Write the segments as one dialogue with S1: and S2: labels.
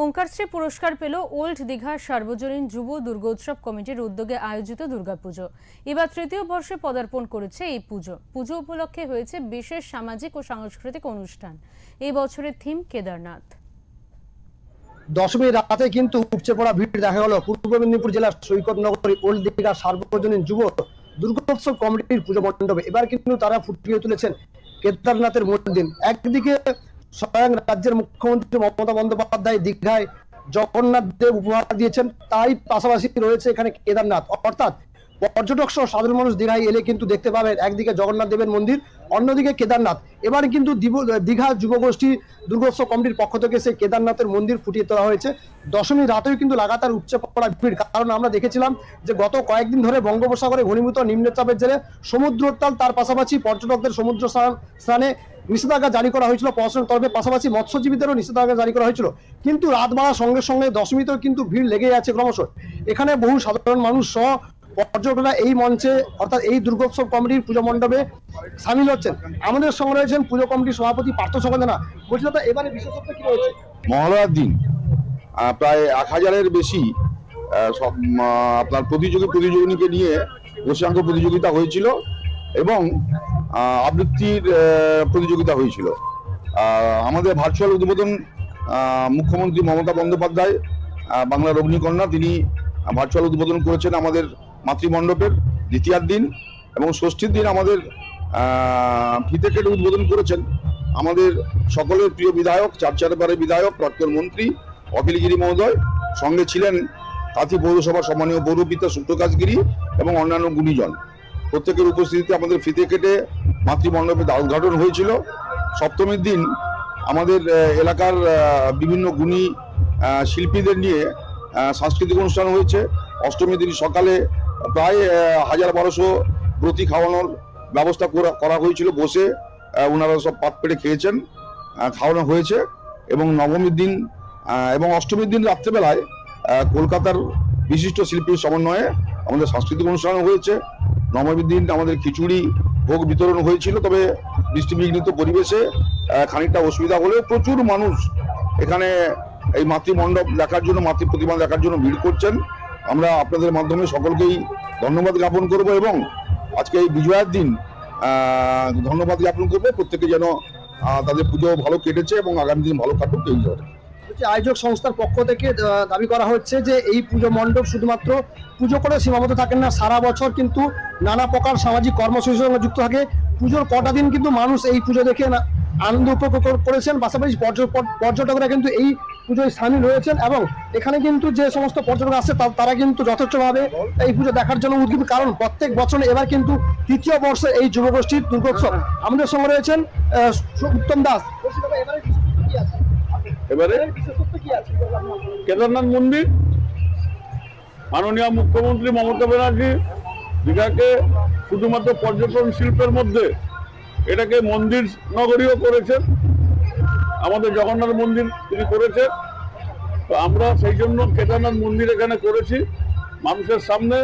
S1: ওঙ্কারশ্রী পুরস্কার পেল ওল্ড দীঘা সার্বজনীন যুব দুর্গোৎসব কমিটির উদ্যোগে আয়োজিত দুর্গাপুজো। এবার তৃতীয় বর্ষে পদার্পণ করেছে এই পুজো। পুজো উপলক্ষে হয়েছে বিশেষ সামাজিক ও সাংস্কৃতিক অনুষ্ঠান। এই বছরের থিম কেদারনাথ।
S2: দশমীর রাতে কিন্তু উপচে পড়া ভিড় দেখা গেল পূর্ব মেদিনীপুর জেলার সৈকত নগরী ওল্ড দীঘা সার্বজনীন যুব দুর্গোৎসব কমিটির পুজো মণ্ডপে। এবার কিন্তু তারা ফুটিয়ে তুলেছেন কেদারনাথের মন্দির। একদিকে স্বয়ং রাজ্যের মুখ্যমন্ত্রী মমতা বন্দ্যোপাধ্যায় দীঘায় জগন্নাথ দেব উপহার দিয়েছেন, তাই পাশাপাশি রয়েছে এখানে কেদারনাথ। অর্থাৎ পর্যটক সহ সাধারণ মানুষ দীঘায় এলে কিন্তু দেখতে পাবেন একদিকে জগন্নাথ দেবের মন্দির, অন্যদিকে কেদারনাথ। এবার কিন্তু দীঘা যুবগোষ্ঠী দুর্গোৎসব কমিটির পক্ষ থেকে সেই কেদারনাথের মন্দির ফুটিয়ে তোলা হয়েছে। দশমীর রাতেও কিন্তু লাগাতার উপচে পড়া ভিড়, কারণ আমরা দেখেছিলাম যে গত কয়েকদিন ধরে বঙ্গোপসাগরে ঘনীভূত নিম্নচাপের জেরে সমুদ্রোত্তাল, তার পাশাপাশি পর্যটকদের সমুদ্র স্নানে নিষেধাজ্ঞা জারি করা হয়েছিল প্রশাসনের তরফে, পাশাপাশি মৎস্যজীবীদেরও নিষেধাজ্ঞা জারি করা হয়েছিল। কিন্তু রাত বাড়ার সঙ্গে সঙ্গে দশমীতেও কিন্তু ভিড় লেগেই আছে ক্রমশ। এখানে বহু সাধারণ মানুষ সহ পর্যটকরা এই মঞ্চে অর্থাৎ এই দুর্গোৎসব কমিটির পুজো মণ্ডপে সামিল হচ্ছেন। আমাদের সঙ্গে রয়েছেন পুজো কমিটির সভাপতি পার্থ সকলেনা। বলছি দাদা, এবারে বিশেষত্ব কি রয়েছে?
S3: মহালয়ার দিন প্রায় 1000-এর বেশি আপনার প্রতিযোগীকে নিয়ে বসিয়াঙ্ক প্রতিযোগিতা হয়েছিল এবং আবৃত্তির প্রতিযোগিতা হয়েছিল। আমাদের ভার্চুয়াল উদ্বোধন মুখ্যমন্ত্রী মমতা বন্দ্যোপাধ্যায়, বাংলার অগ্নিকন্যা, তিনি ভার্চুয়াল উদ্বোধন করেছেন আমাদের মাতৃমণ্ডপের দ্বিতীয়ার দিন, এবং ষষ্ঠীর দিন আমাদের ফিতে কেটে উদ্বোধন করেছেন আমাদের সকলের প্রিয় বিধায়ক, চারচারবারের বিধায়ক, প্রাক্তন মন্ত্রী অখিলগিরি মহোদয়। সঙ্গে ছিলেন তাঁতি পৌরসভার সম্মানীয় পৌরপিতা সুপ্রকাশ গিরি এবং অন্যান্য গুণীজন। প্রত্যেকের উপস্থিতিতে আমাদের ফিতে কেটে মাতৃমণ্ডপে দ্বার উদ্ঘাটন হয়েছিল। সপ্তমীর দিন আমাদের এলাকার বিভিন্ন গুণী শিল্পীদের নিয়ে সাংস্কৃতিক অনুষ্ঠান হয়েছে। অষ্টমীর দিন সকালে প্রায় 1000-1200 ব্রতী খাওয়ানোর ব্যবস্থা করা হয়েছিল। বসে ওনারা সব পাত পেড়ে খেয়েছেন, খাওয়ানো হয়েছে। এবং নবমীর দিন এবং অষ্টমীর দিন রাত্রেবেলায় কলকাতার বিশিষ্ট শিল্পীর সমন্বয়ে আমাদের সাংস্কৃতিক অনুষ্ঠান হয়েছে। নবমীর দিন আমাদের খিচুড়ি ভোগ বিতরণ হয়েছিল, তবে বৃষ্টিবিঘ্নিত পরিবেশে খানিকটা অসুবিধা হলেও প্রচুর মানুষ এখানে এই মাতৃমণ্ডপ দেখার জন্য, মাতৃ প্রতিমা দেখার জন্য ভিড় করছেন। আমরা আপনাদের মাধ্যমে সকলকেই ধন্যবাদ জ্ঞাপন করব এবং আজকে এই বিজয়ার দিন ধন্যবাদ জ্ঞাপন করবো। প্রত্যেকে যেন তাদের পুজো ভালো কেটেছে এবং আগামী দিন ভালো কাটুক এই ধরে।
S2: আয়োজক সংস্থার পক্ষ থেকে দাবি করা হচ্ছে যে এই পুজো মণ্ডপ শুধুমাত্র পুজো করে সীমাবদ্ধ থাকেন না, সারা বছর কিন্তু নানা প্রকার সামাজিক কর্মসূচির সঙ্গে যুক্ত থাকে। পুজোর কটা দিন কিন্তু মানুষ এই পুজো দেখে আনন্দ উপভোগ করেছেন, পাশাপাশি পর্যটকরা কিন্তু এই পুজোয় সামিল হয়েছেন এবং এখানে কিন্তু যে সমস্ত পর্যটক আসছে তারা কিন্তু যথেষ্টভাবে এই পুজো দেখার জন্য উদ্গ্রীব, কারণ প্রত্যেক বছর এবার কিন্তু তৃতীয় বর্ষে এই যুবগোষ্ঠীর দুর্গোৎসব। আমাদের সঙ্গে রয়েছেন উত্তম দাস।
S4: এবারে কেদারনাথ মন্দির, মাননীয় মুখ্যমন্ত্রী মমতা ব্যানার্জি দীঘাকে শুধুমাত্র পর্যটন শিল্পের মধ্যে এটাকে মন্দির নগরীও করেছেন। আমাদের জগন্নাথ মন্দির তিনি করেছেন, তো আমরা সেই জন্য কেদারনাথ মন্দির এখানে করেছি। মানুষের সামনে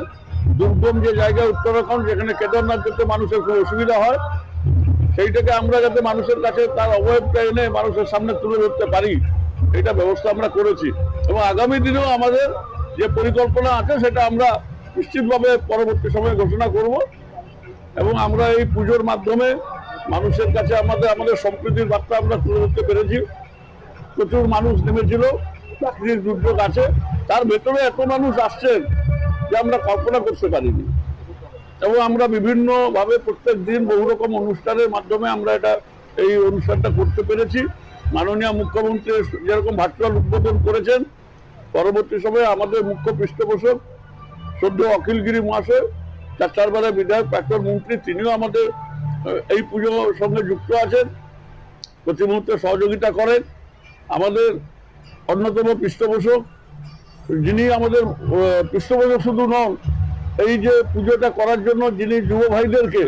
S4: দুর্গম যে জায়গা উত্তরাখণ্ড, যেখানে কেদারনাথ যেতে মানুষের খুব অসুবিধা হয়, সেইটাকে আমরা যাতে মানুষের কাছে তার অবয়বটা এনে মানুষের সামনে তুলে ধরতে পারি, এটা ব্যবস্থা আমরা করেছি। এবং আগামী দিনেও আমাদের যে পরিকল্পনা আছে সেটা আমরা নিশ্চিতভাবে পরবর্তী সময়ে ঘোষণা করব। এবং আমরা এই পুজোর মাধ্যমে মানুষের কাছে আমাদের সম্প্রীতির বার্তা আমরা তুলে ধরতে পেরেছি। প্রচুর মানুষ নেমেছিল, প্রাকৃতিক দুর্যোগ আছে, তার ভেতরে এত মানুষ আসছেন যে আমরা কল্পনা করতে পারিনি। এবং আমরা বিভিন্নভাবে প্রত্যেক দিন বহু রকম অনুষ্ঠানের মাধ্যমে আমরা এই অনুষ্ঠানটা করতে পেরেছি। মাননীয় মুখ্যমন্ত্রী যেরকম ভার্চুয়াল উদ্বোধন করেছেন, পরবর্তী সময়ে আমাদের মুখ্য পৃষ্ঠপোষক সদ্য অখিলগিরি মহাশয়, চারবারের বিধায়ক, প্রাক্তন মন্ত্রী, তিনিও আমাদের এই পুজোর সঙ্গে যুক্ত আছেন, প্রতি মুহূর্তে সহযোগিতা করেন। আমাদের অন্যতম পৃষ্ঠপোষক, যিনি আমাদের পৃষ্ঠপোষক শুধু নন, এই যে পুজোটা করার জন্য যিনি যুব ভাইদেরকে,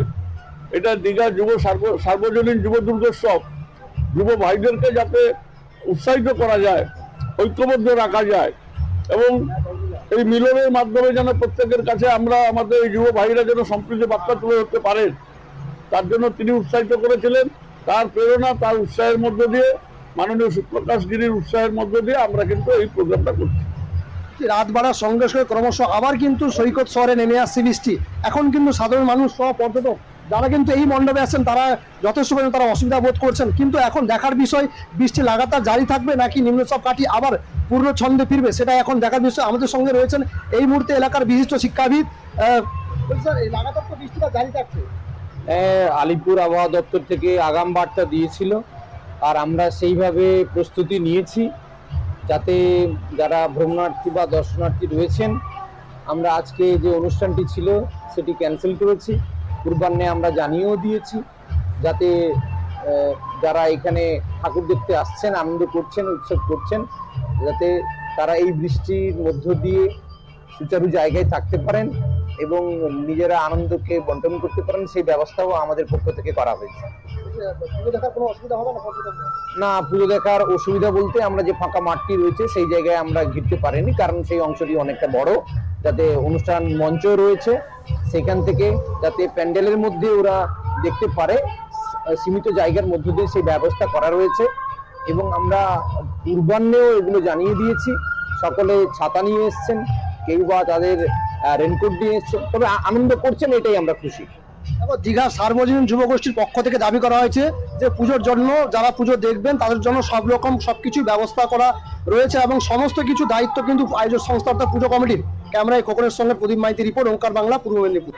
S4: এটা দীঘা যুব সার্বজনীন যুব দুর্গোৎসব, যুব ভাইদেরকে যাতে উৎসাহিত করা যায়, ঐক্যবদ্ধ রাখা যায় এবং এই মিলনের মাধ্যমে যেন প্রত্যেকের কাছে আমরা আমাদের এই যুব ভাইরা যেন সম্প্রীতি বার্তা তুলে ধরতে পারেন, তার জন্য তিনি উৎসাহিত করেছিলেন। তার প্রেরণা, তার উৎসাহের মধ্য দিয়ে মাননীয় সুপ্রকাশ গিরির উৎসাহের মধ্য দিয়ে আমরা কিন্তু এই প্রোগ্রামটা করছি।
S2: রাত বাড়ার সঙ্গে সঙ্গে ক্রমশ আবার কিন্তু সৈকত শহরে নেমে আসছে বৃষ্টি। এখন কিন্তু সাধারণ মানুষ সহ পর্যটক যারা কিন্তু এই মণ্ডপে আছেন তারা যথেষ্ট পরিমাণে তারা অসুবিধা বোধ করছেন। কিন্তু এখন দেখার বিষয় বৃষ্টি লাগাতার জারি থাকবে নাকি নিম্নচাপ কাটিয়ে আবার পূর্ণ ছন্দে ফিরবে, সেটা এখন দেখার বিষয়। আমাদের সঙ্গে রয়েছেন এই মুহূর্তে এলাকার বিশিষ্ট শিক্ষাবিদ। লাগাতার তো বৃষ্টিটা জারি থাকছে।
S5: আলিপুর আবহাওয়া দপ্তর থেকে আগাম বার্তা দিয়েছিল, আর আমরা সেইভাবে প্রস্তুতি নিয়েছি যাতে যারা ভ্রমণার্থী বা দর্শনার্থী রয়েছেন, আমরা আজকে যে অনুষ্ঠানটি ছিল সেটি ক্যান্সেল করেছি। পূর্বাহ্নে আমরা জানিয়েও দিয়েছি যাতে যারা এখানে ঠাকুর দেখতে আসছেন, আনন্দ করছেন, উৎসব করছেন, যাতে তারা এই বৃষ্টির মধ্য দিয়ে সুচারু জায়গায় থাকতে পারেন এবং নিজেরা আনন্দকে বন্টন করতে পারেন, সেই ব্যবস্থাও আমাদের পক্ষ থেকে করা হয়েছে। না, পুজো দেখার অসুবিধা বলতে আমরা যে ফাঁকা মাঠটি রয়েছে সেই জায়গায় আমরা ঘিরতে পারিনি, কারণ সেই অংশটি অনেকটা বড়, যাতে অনুষ্ঠান মঞ্চ রয়েছে সেখান থেকে যাতে প্যান্ডেলের মধ্যে ওরা দেখতে পারে, সীমিত জায়গার মধ্য দিয়ে সেই ব্যবস্থা করা রয়েছে। এবং আমরা পূর্বাহ্নেও এগুলো জানিয়ে দিয়েছি, সকলে ছাতা নিয়ে এসছেন, কেউ বা তাদের রেনকোট নিয়ে এসছেন, তবে আনন্দ করছেন, এটাই আমরা খুশি।
S2: দীঘা সার্বজনীন যুব গোষ্ঠীর পক্ষ থেকে দাবি করা হয়েছে যে পুজোর জন্য যারা পুজো দেখবেন তাদের জন্য সব রকম সবকিছু ব্যবস্থা করা রয়েছে এবং সমস্ত কিছু দায়িত্ব কিন্তু আয়োজক সংস্থা অর্থাৎ পুজো কমিটির। ক্যামেরায় খোকনের সঙ্গে প্রদীপ মাইতি রিপোর্ট, ওঙ্কার বাংলা, পূর্ব মেদিনীপুর।